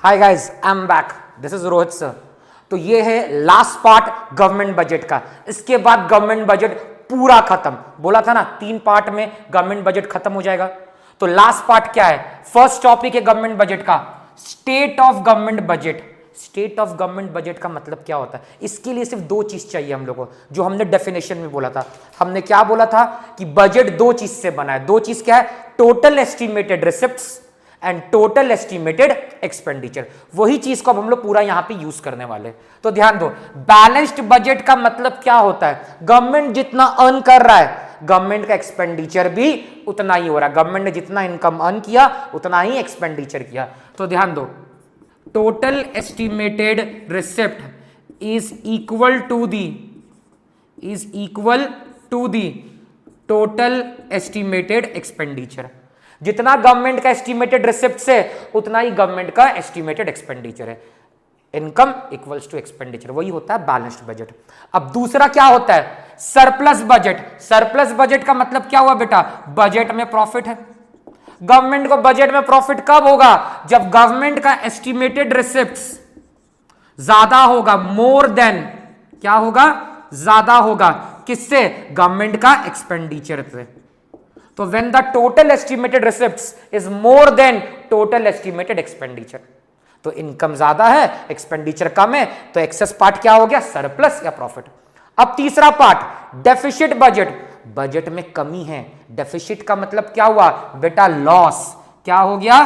Hi guys, I am back, this is Rohit sir. तो ये है लास्ट पार्ट गवर्नमेंट बजट का। इसके बाद गवर्नमेंट बजट पूरा खत्म। बोला था ना 3 पार्ट में गवर्नमेंट बजट खत्म हो जाएगा। तो लास्ट पार्ट क्या है? फर्स्ट टॉपिक है गवर्नमेंट बजट का, state of government budget. State of government budget का मतलब क्या होता है? इसके लिए सिर्फ 2 चीज चाहिए हम लोगों को, जो हमने डेफिनेशन में बोला था। हमने क्या बोला था कि बजट 2 चीज से बना है। 2 चीज क्या है? Total estimated receipts and total estimated expenditure. वही चीज को अब हम लोग पूरा यहां पे यूज करने वाले। तो ध्यान दो, बैलेंस्ड बजट का मतलब क्या होता है? गवर्नमेंट जितना अर्न कर रहा है, गवर्नमेंट का एक्सपेंडिचर भी उतना ही हो रहा है। गवर्नमेंट ने जितना इनकम अर्न किया उतना ही एक्सपेंडिचर किया। तो ध्यान दो, total estimated receipt is equal to the total estimated expenditure. जितना गवर्नमेंट का एस्टिमेटेड रिसिप्ट है उतना ही गवर्नमेंट का एस्टिमेटेड एक्सपेंडिचर है। इनकम इक्वल्स टू एक्सपेंडिचर, वही होता है बैलेंस्ड बजट। अब दूसरा क्या होता है? Surplus budget. सरप्लस बजट का मतलब क्या हुआ बेटा? बजट में प्रॉफिट है। गवर्नमेंट को बजट में प्रॉफिट कब होगा? जब गवर्नमेंट का एस्टिमेटेड रिसिप्ट्स ज्यादा होगा, मोर देन, क्या होगा? ज्यादा होगा किससे? गवर्नमेंट का एक्सपेंडिचर से। तो when the total estimated receipts is more than total estimated expenditure, तो इनकम ज्यादा है, एक्सपेंडिचर कम है, तो एक्सेस पार्ट क्या हो गया? सरप्लस या प्रॉफिट। अब तीसरा पार्ट, डेफिसिट बजट। बजट में कमी है। डेफिसिट का मतलब क्या हुआ बेटा? लॉस। क्या हो गया?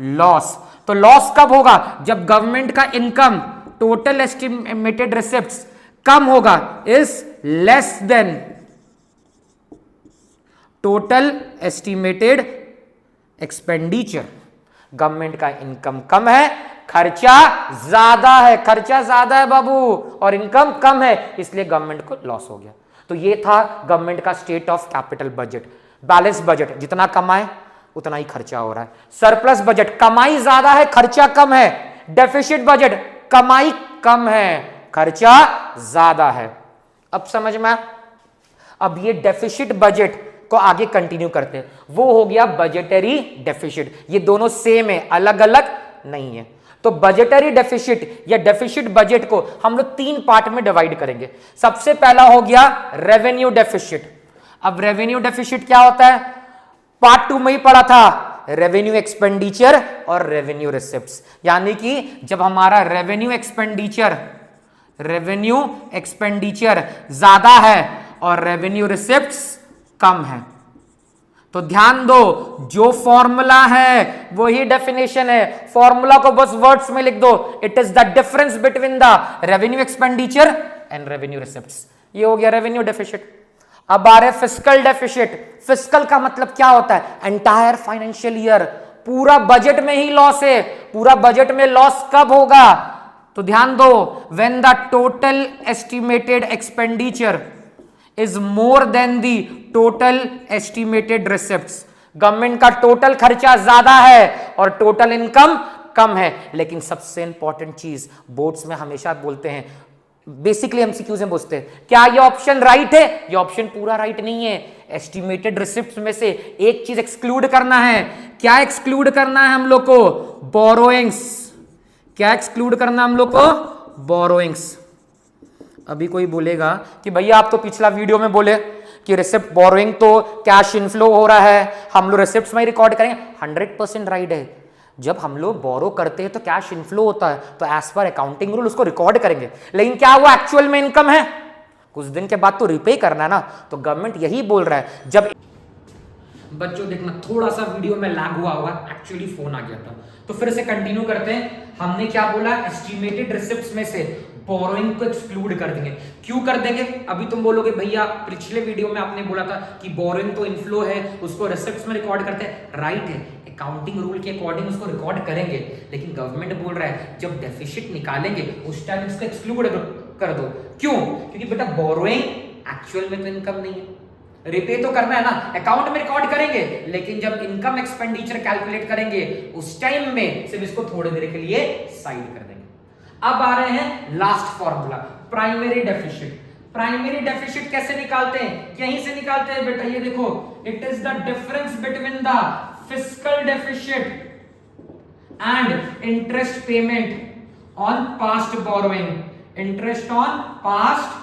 लॉस। तो लॉस कब होगा? जब गवर्नमेंट का इनकम टोटल एस्टिमेटेड रिसिप्ट्स कम होगा, is less than total estimated expenditure. Government का इनकम कम है, खर्चा ज्यादा है। खर्चा ज्यादा है बाबू और इनकम कम है, इसलिए गवर्नमेंट को लॉस हो गया। तो ये था गवर्नमेंट का state of capital budget. Balance budget, जितना कमाए उतना ही खर्चा हो रहा है। सरप्लस बजट, कमाई ज्यादा है, खर्चा कम है। डेफिसिट बजट, कमाई कम है, खर्चा ज्यादा है। अब समझ में? अब ये डेफिसिट बजट को आगे कंटिन्यू करते हैं। वो हो गया बजटरी डेफिसिट। ये दोनों सेम है, अलग अलग नहीं है। तो बजटरी डेफिसिट या डेफिसिट बजट को हम लोग 3 पार्ट में डिवाइड करेंगे। सबसे पहला हो गया रेवेन्यू डेफिसिट। अब रेवेन्यू डेफिसिट क्या होता है? पार्ट 2 में ही पढ़ा था, रेवेन्यू एक्सपेंडिचर और रेवेन्यू रिसिप्ट्स। यानी कि जब हमारा रेवेन्यू एक्सपेंडिचर ज्यादा है और रेवेन्यू रिसिप्ट्स कम है। तो ध्यान दो, जो फॉर्मूला है वही डेफिनेशन है। फॉर्मूला को बस वर्ड्स में लिख दो, it is the difference between the revenue expenditure and revenue receipts. ये हो गया रेवेन्यू डेफिसिट। अब आ रहे फिस्कल डेफिसिट। फिस्कल का मतलब क्या होता है? एंटायर फाइनेंशियल ईयर, पूरा बजट में ही लॉस है। पूरा बजट में लॉस कब होगा? तो ध्यान दो, when the total estimated expenditure is more than the total estimated receipts। Government का टोटल खर्चा ज्यादा है और टोटल इनकम कम है। लेकिन सबसे इंपॉर्टेंट चीज बोर्ड्स में हमेशा बोलते हैं, बेसिकली एमसीक्यूज में पूछते हैं, क्या ये ऑप्शन राइट है? ये ऑप्शन पूरा राइट नहीं है। एस्टिमेटेड रिसिप्ट्स में से एक चीज एक्सक्लूड करना है। क्या एक्सक्लूड करना है हम लोग को? बोरोइंग्स। क्या एक्सक्लूड करना हम लोग को? बोरोइंग्स। अभी कोई बोलेगा कि भैया आप तो पिछला वीडियो में बोले कि रिसिप्ट बोरोइंग तो कैश इनफ्लो हो रहा है, हम लोग रिसिप्ट्स में ही रिकॉर्ड करेंगे। 100% राइट है। जब हम लोग बोरो करते हैं तो कैश इनफ्लो होता है, तो एज पर अकाउंटिंग रूल उसको रिकॉर्ड करेंगे। लेकिन क्या वो एक्चुअल में इनकम है? कुछ दिन के बाद तो रिपे करना है ना। तो गवर्नमेंट यही बोल रहा है। जब बच्चों देखना, थोड़ा सा वीडियो में लैग हुआ होगा, एक्चुअली फोन आ गया था। तो फिर से कंटिन्यू करते हैं। हमने क्या बोला? एस्टिमेटेड रिसिप्ट्स में से बोरोइंग को एक्सक्लूड कर देंगे। क्यों कर देंगे? अभी तुम बोलोगे भैया पिछले वीडियो में आपने बोला था कि बोरोइंग तो इनफ्लो है, उसको रिसिप्ट्स में रिकॉर्ड करते हैं। राइट है, अकाउंटिंग रूल के अकॉर्डिंग उसको रिकॉर्ड करेंगे। लेकिन गवर्नमेंट बोल रहा है जब डेफिसिट निकालेंगे उस टाइम इसको एक्सक्लूड कर दो। क्यों? क्योंकि बेटा बोरोइंग एक्चुअल में तो इनकम नहीं है, रिपे तो करना है ना, अकाउंट में रिकॉर्ड करेंगे। लेकिन जब इनकम एक्सपेंडिचर कैलकुलेट करेंगे उस टाइम में सिर्फ इसको थोड़ी देर के लिए साइड कर देंगे। अब आ रहे हैं last formula, primary deficit. Primary deficit कैसे निकालते हैं? यहीं से निकालते हैं बेटा, ये देखो, it is the difference between the fiscal deficit and interest payment on past borrowing, interest on past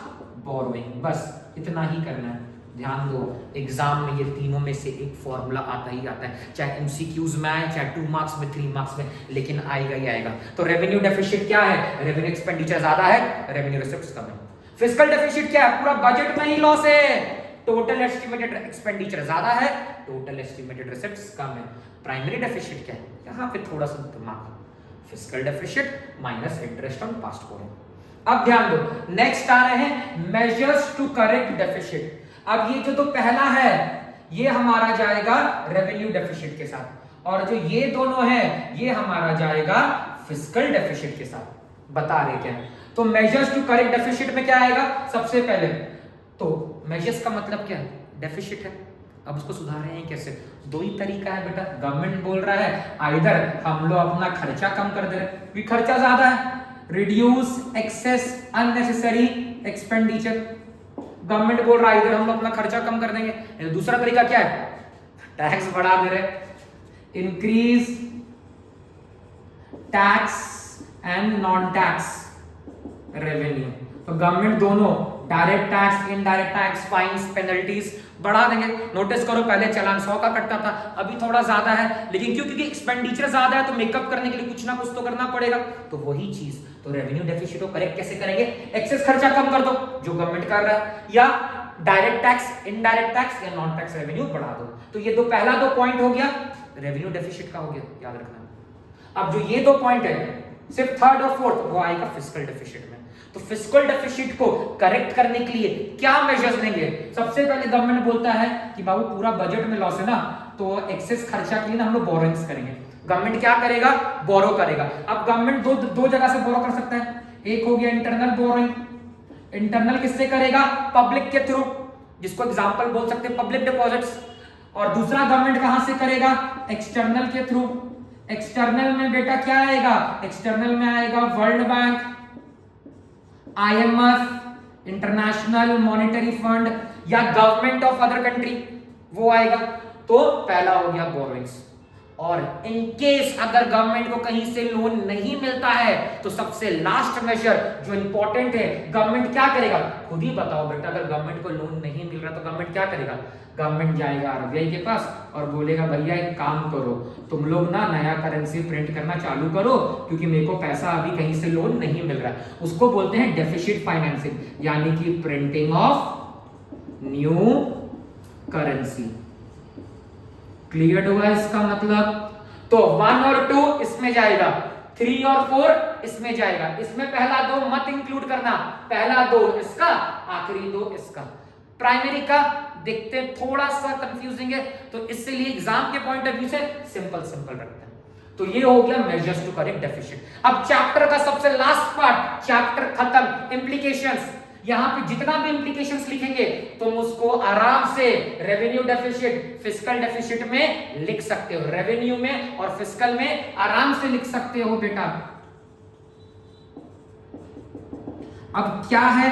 borrowing. बस इतना ही करना है। ध्यान दो, एग्जाम में ये तीनों में से एक फॉर्मूला आता ही आता है, चाहे एमसीक्यूज में आए, चाहे 2 मार्क्स में, 3 मार्क्स में, लेकिन आएगा ही आएगा। तो रेवेन्यू डेफिसिट क्या है? रेवेन्यू एक्सपेंडिचर ज्यादा है, रेवेन्यू रिसिप्ट्स कम है। फिस्कल डेफिसिट क्या है? पूरा बजट में ही लॉस है, टोटल एस्टिमेटेड एक्सपेंडिचर ज्यादा है, टोटल एस्टिमेटेड रिसिप्ट्स कम है। प्राइमरी डेफिसिट क्या है? यहाँ पे थोड़ा सा दिमाग, fiscal deficit minus interest on past borrowing. अब ध्यान दो, नेक्स्ट आ रहे हैं मेजर्स टू करेक्ट डेफिसिट। अब ये जो पहला है ये हमारा जाएगा रेवेन्यू डेफिसिट के साथ, और जो ये दोनों है ये हमारा जाएगा फिस्कल डेफिसिट के साथ। बता रहे क्या है? तो मेजर्स टू करेक्ट डेफिसिट में क्या आएगा? सबसे पहले तो मेजर्स का मतलब क्या है? डेफिसिट है, अब उसको सुधार रहे हैं कैसे? दो ही तरीका है बेटा। गवर्नमेंट बोल रहा है आइदर हम लोग अपना खर्चा कम कर दे रहे हैं क्योंकि खर्चा ज्यादा है, reduce excess unnecessary expenditure. Government बोल रहा है इधर हम लोग अपना खर्चा कम कर देंगे। दूसरा तरीका क्या है? टैक्स बढ़ा दे रहे, increase tax and non tax revenue. तो गवर्नमेंट दोनों direct tax, indirect tax, fines, penalties बढ़ा देंगे। नोटिस करो पहले चालान 100 का कटता था, अभी थोड़ा ज्यादा है, लेकिन क्यों? क्योंकि एक्सपेंडिचर ज्यादा है तो मेकअप करने के लिए कुछ ना कुछ तो करना पड़ेगा। तो वही चीज, तो रेवेन्यू डेफिसिट को करेक्ट कैसे करेंगे? एक्सेस खर्चा कम कर दो जो गवर्नमेंट कर रहा है, या डायरेक्ट टैक्स, इनडायरेक्ट टैक्स या नॉन टैक्स रेवेन्यू बढ़ा दो। तो ये पहला दो पॉइंट हो गया रेवेन्यू डेफिसिट का, हो गया, याद रखना। अब जो ये दो पॉइंट है, सिर्फ थर्ड और फोर्थ वो आएगा फिस्कल डेफिसिट में। तो फिस्कल डेफिसिट को करेक्ट करने के लिए क्या मेजर्स लेंगे? सबसे पहले गवर्नमेंट बोलता है कि बाबू पूरा बजट में लॉस है ना, तो एक्सेस खर्चा के लिए ना हम लोग बोरोइंग्स करेंगे। गवर्नमेंट क्या करेगा? बोरो करेगा। अब गवर्नमेंट दो जगह से बोरो कर सकता है। एक हो गया इंटरनल बोरोइंग, इंटरनल किससे करेगा? पब्लिक के थ्रू, जिसको एग्जांपल बोल सकते हैं पब्लिक डिपॉजिट्स। और दूसरा गवर्नमेंट कहां से करेगा? एक्सटर्नल के थ्रू। एक्सटर्नल में बेटा क्या आएगा? एक्सटर्नल में आएगा world bank, IMF, international monetary fund, या गवर्नमेंट ऑफ अदर कंट्री, वो आएगा। तो पहला हो गया बोरोइंग्स। और इन केस अगर गवर्नमेंट को कहीं से लोन नहीं मिलता है तो सबसे लास्ट मेजर जो इंपॉर्टेंट है, गवर्नमेंट क्या करेगा? खुद ही बताओ बेटा। अगर गवर्नमेंट को लोन नहीं मिल रहा तो गवर्नमेंट क्या करेगा? गवर्नमेंट जाएगा RBI के पास और बोलेगा भैया एक काम करो, तुम लोग ना नया करेंसी प्रिंट करना चालू करो क्योंकि मेरे को पैसा अभी कहीं से लोन नहीं मिल रहा। उसको बोलते हैं डेफिसिट फाइनेंसिंग, यानी कि printing of new currency. Clear हुआ इसका मतलब? तो 1 और 2 इसमें जाएगा, 3 और 4 इसमें जाएगा। इसमें पहला 2 मत इंक्लूड करना, पहला 2 इसका, आखिरी 2 इसका। प्राइमरी का देखते थोड़ा सा कंफ्यूजिंग है, तो इसलिए एग्जाम के पॉइंट ऑफ व्यू से सिंपल रखते हैं। तो ये हो गया मेजर्स टू करेक्ट डेफिसिट। अब चैप्टर का सबसे लास्ट पार्ट, चैप्टर खत्म, इंप्लीकेशंस। यहां पे जितना भी इंप्लीकेशंस लिखेंगे तुम उसको आराम से रेवेन्यू डेफिसिट, फिस्कल डेफिसिट में लिख सकते हो। रेवेन्यू में और फिस्कल में आराम से लिख सकते हो बेटा। अब क्या है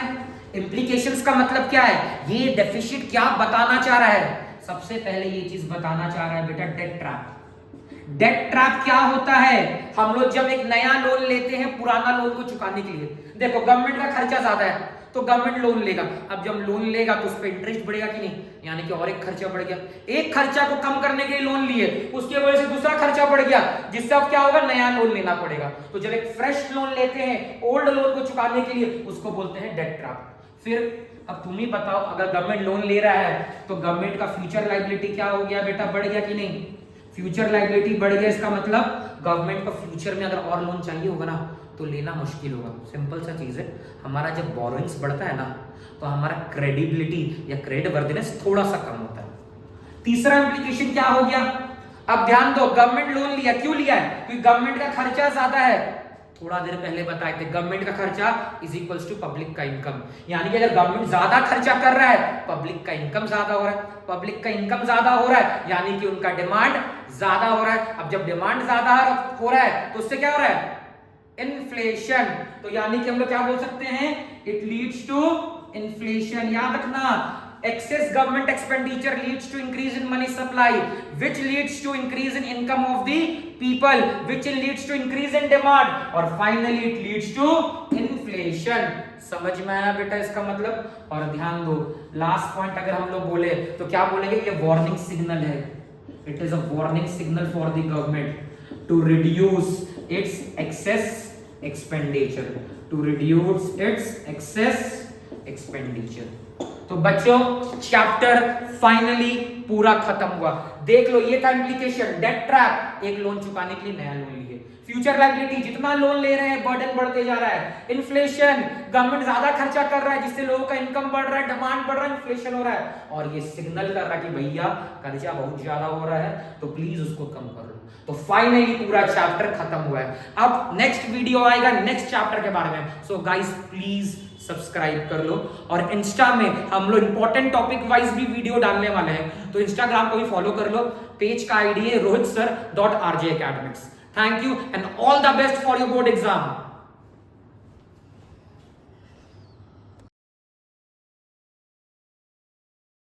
इंप्लीकेशंस का मतलब? क्या है ये डेफिसिट क्या बताना चाह रहा है? सबसे पहले ये चीज बताना चाह रहा है बेटा डेट ट्रैप। डेट ट्रैप क्या होता है? हम लोग जब एक नया लोन लेते हैं पुराना लोन को चुकाने के लिए, देखो गवर्नमेंट का खर्चा ज्यादा है तो गवर्नमेंट लोन लेगा। अब जब लोन लेगा तो उस पर इंटरेस्ट बढ़ेगा कि नहीं, यानी कि और एक खर्चा बढ़ गया। एक खर्चा को कम करने के लिए लोन लिए, उसकी वजह से दूसरा खर्चा बढ़ गया, जिससे अब क्या होगा? नया लोन लेना पड़ेगा। तो जब एक फ्रेश लोन लेते हैं ओल्ड लोन को चुकाने के लिए, उसको बोलते हैं डेट ट्रैप। फिर अब तुम ही बताओ, अगर गवर्नमेंट लोन ले रहा है तो गवर्नमेंट का फ्यूचर लायबिलिटी क्या हो गया बेटा? बढ़ गया कि नहीं? फ्यूचर लायबिलिटी बढ़ गया, इसका मतलब गवर्नमेंट को फ्यूचर में अगर और लोन चाहिए होगा ना तो लेना मुश्किल होगा। सिंपल सा चीज है, हमारा जब बोरोइंग्स बढ़ता है ना तो हमारा क्रेडिबिलिटी या क्रेडिट वर्दिनेस थोड़ा सा कम होता है। तीसरा इंप्लीकेशन क्या हो गया? अब ध्यान दो, गवर्नमेंट लोन लिया, क्यों लिया है? क्योंकि गवर्नमेंट का खर्चा ज्यादा है। थोड़ा देर पहले बताए थे गवर्नमेंट का खर्चा इज इक्वल्स टू पब्लिक का इनकम, यानी कि अगर गवर्नमेंट ज्यादा खर्चा कर रहा है पब्लिक का इनकम ज्यादा हो रहा है, पब्लिक का इनकम ज्यादा हो रहा है यानी कि उनका डिमांड ज्यादा हो रहा है। अब जब डिमांड ज्यादा हो रहा है तो उससे क्या हो रहा है? इन्फ्लेशन। तो यानी कि हम लोग क्या बोल सकते हैं? It leads to inflation. याद रखना excess government expenditure leads to increase in money supply, which leads to increase in income of the people, which leads to increase in demand, और finally it leads to inflation. समझ में आया बेटा इसका मतलब? और ध्यान दो, लास्ट पॉइंट अगर हम लोग बोले तो क्या बोलेंगे? ये वार्निंग सिग्नल है. It is a warning signal for the government to reduce its excess expenditure, to reduce its excess expenditure. तो बच्चों चैप्टर फाइनली पूरा खत्म हुआ. देख लो ये था इम्प्लीकेशन. डेट ट्रैप, एक लोन चुकाने के लिए नया लोन लिए. फ्यूचर लायबिलिटी, जितना लोन ले रहे हैं बर्डन बढ़ते जा रहा है. इन्फ्लेशन, गवर्नमेंट ज्यादा खर्चा कर रहा है जिससे लोगों का इनकम बढ़ रहा है, डिमांड बढ़ रहा है, इन्फ्लेशन हो रहा है. और ये सिग्नल कर रहा है कि भैया खर्चा बहुत ज्यादा हो रहा है तो प्लीज उसको कम कर लो. तो फाइनली पूरा चैप्टर खत्म हुआ है. अब नेक्स्ट वीडियो आएगा नेक्स्ट चैप्टर के बारे में. सो गाइस प्लीज सब्सक्राइब कर लो. और इंस्टा में हम लोग इंपॉर्टेंट टॉपिक वाइज भी वीडियो डालने वाले हैं, तो इंस्टाग्राम को भी फॉलो कर लो. पेज का आईडी है rohitsir.rjacademics. Thank you and all the best for your board exam.